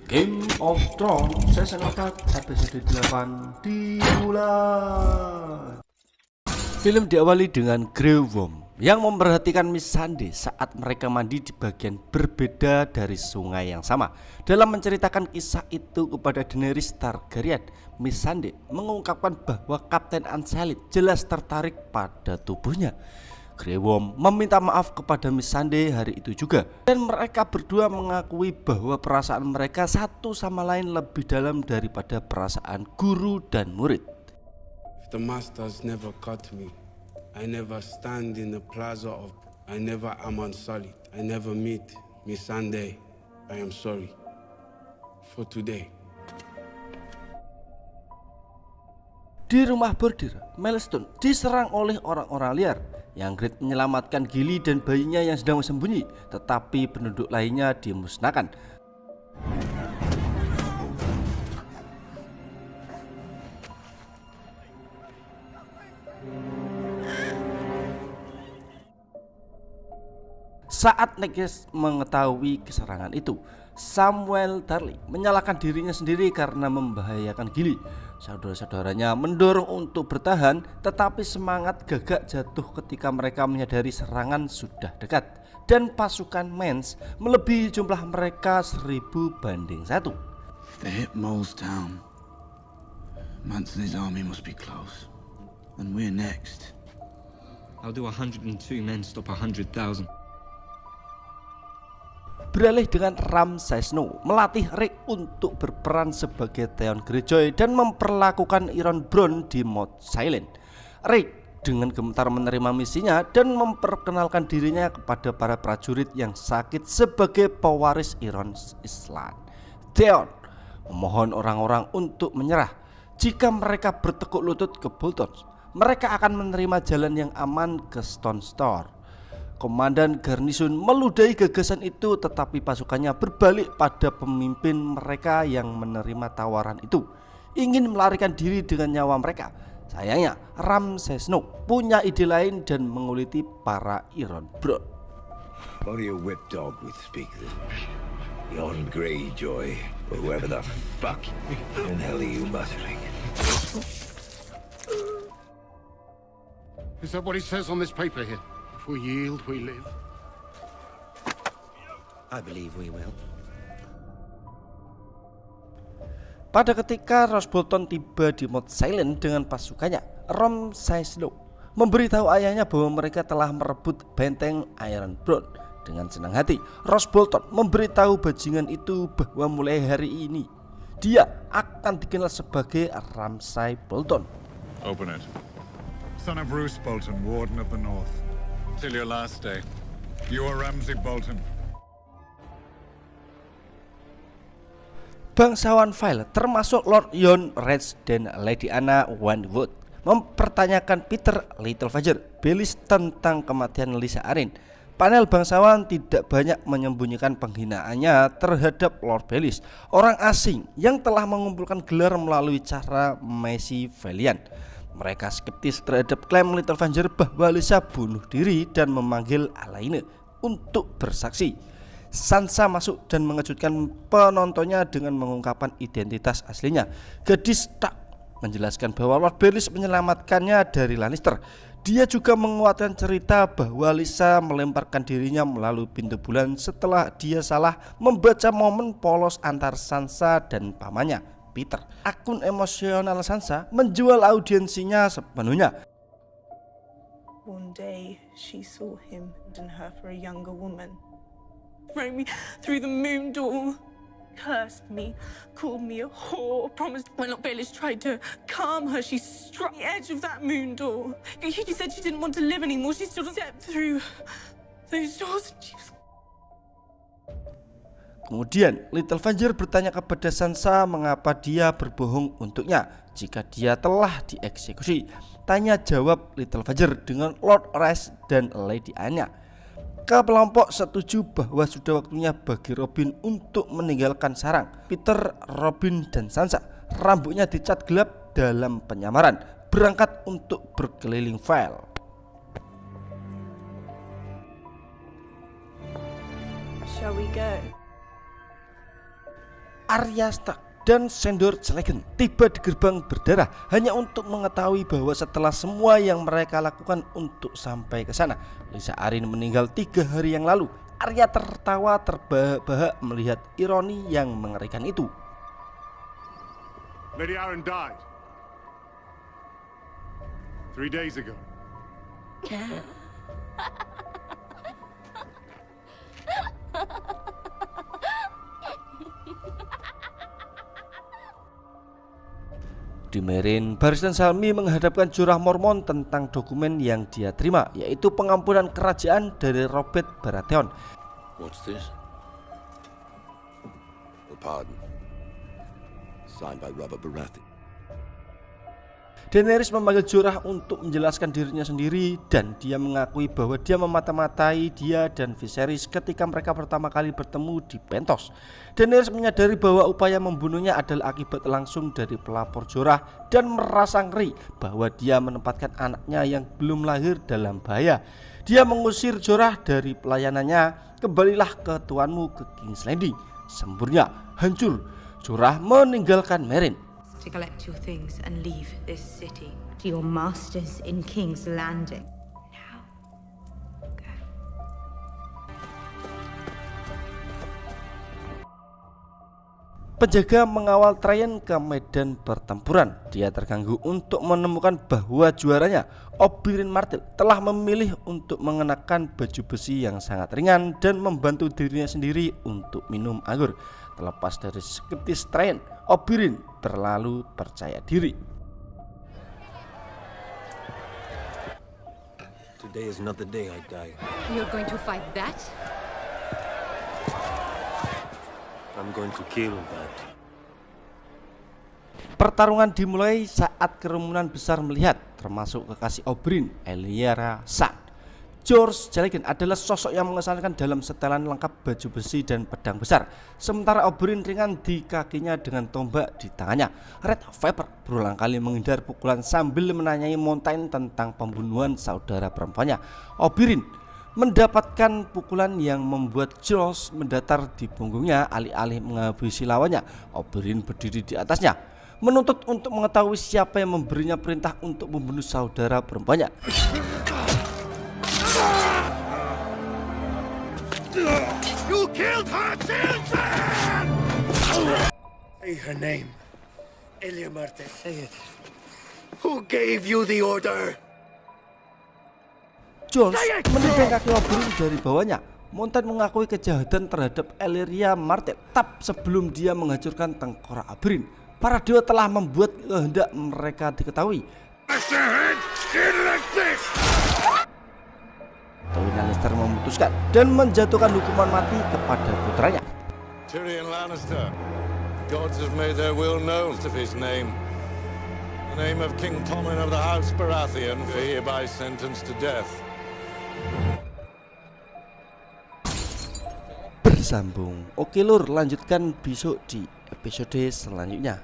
Game of Thrones season 4 episode 8 dimulai. Film diawali dengan Grey Worm yang memperhatikan Missandei saat mereka mandi di bagian berbeda dari sungai yang sama. Dalam menceritakan kisah itu kepada Daenerys Targaryen, Missandei mengungkapkan bahwa Kapten Unsullied jelas tertarik pada tubuhnya. Grey Worm meminta maaf kepada Missandei hari itu juga, dan mereka berdua mengakui bahwa perasaan mereka satu sama lain lebih dalam daripada perasaan guru dan murid. If the masters never cut me, I never stand in the plaza of, I never am unsullied, I never meet Missandei. I am sorry for today. Di rumah bordir, Milestone diserang oleh orang-orang liar. Yang Grit menyelamatkan Gilly dan bayinya yang sedang sembunyi, tetapi penduduk lainnya dimusnahkan. Saat Neges mengetahui keserangan itu, Samuel Tarly menyalahkan dirinya sendiri karena membahayakan Gilly. Saudara-saudaranya mendorong untuk bertahan, tetapi semangat gagak jatuh ketika mereka menyadari serangan sudah dekat dan pasukan Mance melebihi jumlah mereka 1000 banding 1. If they hit Mole's town, Mance and his army must be close. And we're next. How do 102 men stop 100,000? Beralih dengan Ramsay Snow melatih Rick untuk berperan sebagai Theon Greyjoy dan memperlakukan Iron Brown di Mount Silent. Rick dengan gemetar menerima misinya dan memperkenalkan dirinya kepada para prajurit yang sakit sebagai pewaris Iron Island. Theon memohon orang-orang untuk menyerah. Jika mereka bertekuk lutut ke Bolton, mereka akan menerima jalan yang aman ke Stone Store. Komandan Garnison meludahi gagasan itu, tetapi pasukannya berbalik pada pemimpin mereka yang menerima tawaran itu, ingin melarikan diri dengan nyawa mereka. Sayangnya Ramsay Snow punya ide lain dan menguliti para Iron Brown. Only a whip dog would speak this. Yon Greyjoy, or whoever the fuck in hell are you muttering? Is that what it says on this paper here? If we yield, we live. I believe we will. Pada ketika Roose Bolton tiba di Mount Silent dengan pasukannya, Ramsay Snow memberitahu ayahnya bahwa mereka telah merebut benteng Iron Brown. Dengan senang hati, Roose Bolton memberitahu bajingan itu bahwa mulai hari ini dia akan dikenal sebagai Ramsay Bolton. Open it. Son of Roose Bolton, Warden of the North. Till your last day, you are Ramsay Bolton. Bangsawan Violet, termasuk Lord Jon Rage dan Lady Anna Wentwood, mempertanyakan Peter Littlefinger Baelish tentang kematian Lysa Arryn. Panel bangsawan tidak banyak menyembunyikan penghinaannya terhadap Lord Baelish, orang asing yang telah mengumpulkan gelar melalui cara Macy Valiant. Mereka skeptis terhadap klaim Littlefinger bahwa Lysa bunuh diri dan memanggil Alayne untuk bersaksi. Sansa masuk dan mengejutkan penontonnya dengan mengungkapkan identitas aslinya. Gadis Stark menjelaskan bahwa Lord Baelish menyelamatkannya dari Lannister. Dia juga menguatkan cerita bahwa Lysa melemparkan dirinya melalui pintu bulan setelah dia salah membaca momen polos antar Sansa dan pamannya, Peter. Akun emosional Sansa menjual audiensinya sepenuhnya. One day she saw him and her for a younger woman. Threw me through the moon door, cursed me, called me a whore, promised when Lord Baelish tried to calm her, she struck the edge of that moon door. She said she didn't want to live anymore. She still stepped through those doors and she was... Kemudian Littlefinger bertanya kepada Sansa mengapa dia berbohong untuknya jika dia telah dieksekusi. Tanya jawab Littlefinger dengan Lord Rage dan Lady Anna. Kelompok setuju bahwa sudah waktunya bagi Robin untuk meninggalkan sarang. Peter, Robin, dan Sansa rambutnya dicat gelap dalam penyamaran, berangkat untuk berkeliling Vale. Shall we go? Arya Stark dan Sandor Clegane tiba di gerbang berdarah hanya untuk mengetahui bahwa setelah semua yang mereka lakukan untuk sampai ke sana, Lysa Arryn meninggal 3 hari yang lalu. Arya tertawa terbahak-bahak melihat ironi yang mengerikan itu. Lady Arryn died 3 days ago. Di Meereen, Barristan Selmy menghadapkan Jorah Mormont tentang dokumen yang dia terima, yaitu pengampunan kerajaan dari Robert Baratheon. What's this? A pardon. Signed by Robert Baratheon. Daenerys memanggil Jorah untuk menjelaskan dirinya sendiri dan dia mengakui bahwa dia memata-matai dia dan Viserys ketika mereka pertama kali bertemu di Pentos. Daenerys menyadari bahwa upaya membunuhnya adalah akibat langsung dari pelapor Jorah dan merasa ngeri bahwa dia menempatkan anaknya yang belum lahir dalam bahaya. Dia mengusir Jorah dari pelayanannya. Kembalilah ke tuanmu ke King's Landing. Semburnya hancur. Jorah meninggalkan Meereen to collect your things and leave this city to your masters in King's Landing. Now, go. Penjaga mengawal Traian ke medan pertempuran. Dia terganggu untuk menemukan bahwa juaranya, Oberyn Martell, telah memilih untuk mengenakan baju besi yang sangat ringan dan membantu dirinya sendiri untuk minum anggur. Terlepas dari skeptis Traian, Oberyn terlalu percaya diri. Today is not the day I die. You're going to fight that? I'm going to kill that. Pertarungan dimulai saat kerumunan besar melihat, termasuk kekasih Oberyn, Ellaria Sand. George Clegane adalah sosok yang mengesankan dalam setelan lengkap baju besi dan pedang besar, sementara Oberyn ringan di kakinya dengan tombak di tangannya. Red Viper berulang kali menghindar pukulan sambil menanyai Montaigne tentang pembunuhan saudara perempuannya. Oberyn mendapatkan pukulan yang membuat George mendatar di punggungnya. Alih-alih menghabisi lawannya, Oberyn berdiri di atasnya, menuntut untuk mengetahui siapa yang memberinya perintah untuk membunuh saudara perempuannya. You killed her children! Say her name. Elia Martell. Say it. Who gave you the order? George menendang kaki Oberyn dari bawahnya. Montaigne mengakui kejahatan terhadap Ellaria Martell. Tap sebelum dia menghancurkan tengkorak Oberyn, para dewa telah membuat kehendak mereka diketahui. Tywin Lannister memutuskan dan menjatuhkan hukuman mati kepada putranya. Tyrion Lannister. The gods have made their will known of his name. The name of King Tommen of the House Baratheon, hereby sentenced to death. Bersambung. Oke lur, lanjutkan besok di episode selanjutnya.